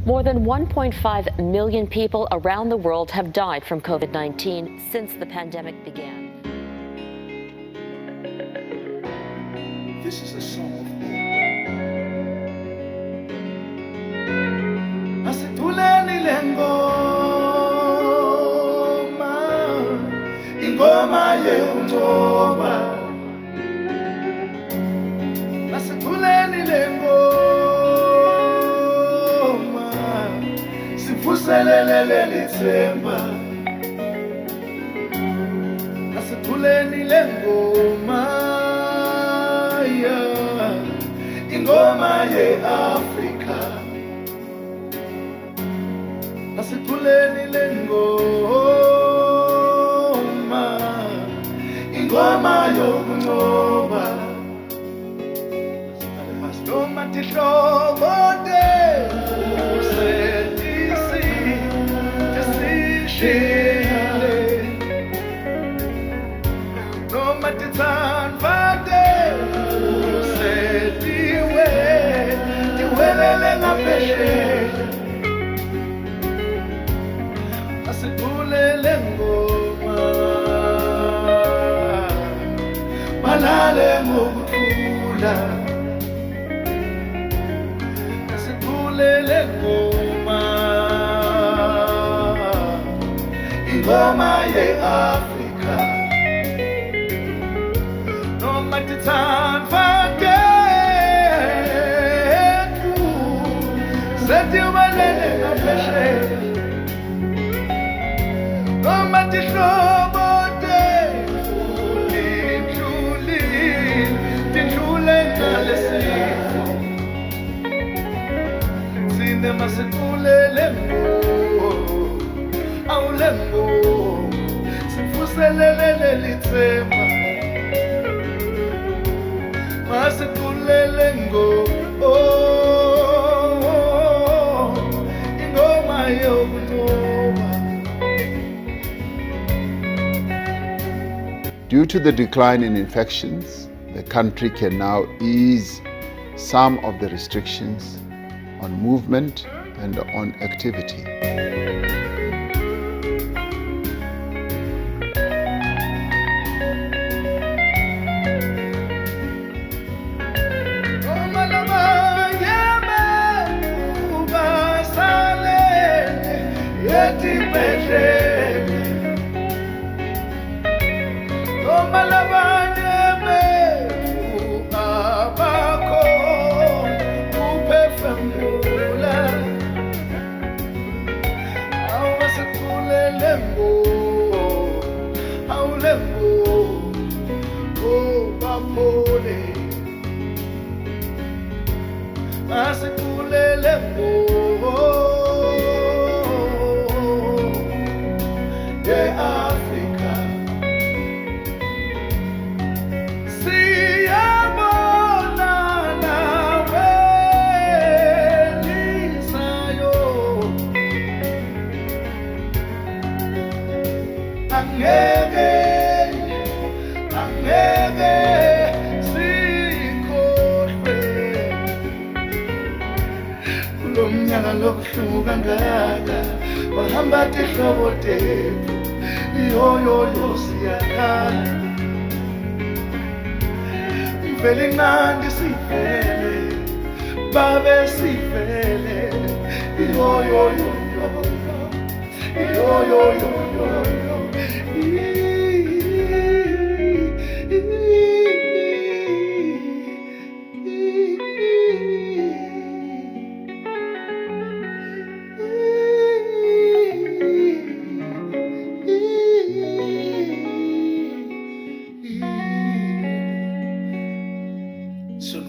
More than 1.5 million people around the world have died from COVID-19 since the pandemic began. This is a song of hope. Asituleni lengoma, ingoma yeUncoba. Asituleni lengoma, sivuselele lelithemba. Asituleni lengoma, ingoma yeAfrika. Asituleni lengoma, ingoma yokuncoba. Noma tihlobo tesishile, noma titsandva tiwelele ngaphesheya. Asitulele ngoma, balale ngokuthula. Asitulele ngoma, ingoma yeAfrika. Noma titsandva kethu setiwelele ngaphesheya. Noma tihlobo tidlule ngalesifo, sine masitulele awulembo, sivuselele lelithemba. Masitulele ingoma yokuncoba. Due to the decline in infections, the country can now ease some of the restrictions on movement and on activity. Asitulele yeAfrika. Siyabona nawe lisayo, angeke sikhohlwe kulomnyaka lobuhlungu kangaka. Wahamba tihlobo tethu, yoyoyo siyakhala. Mvele nqandi sivele, babe sivele, yoyoyo yoyoyo. Soon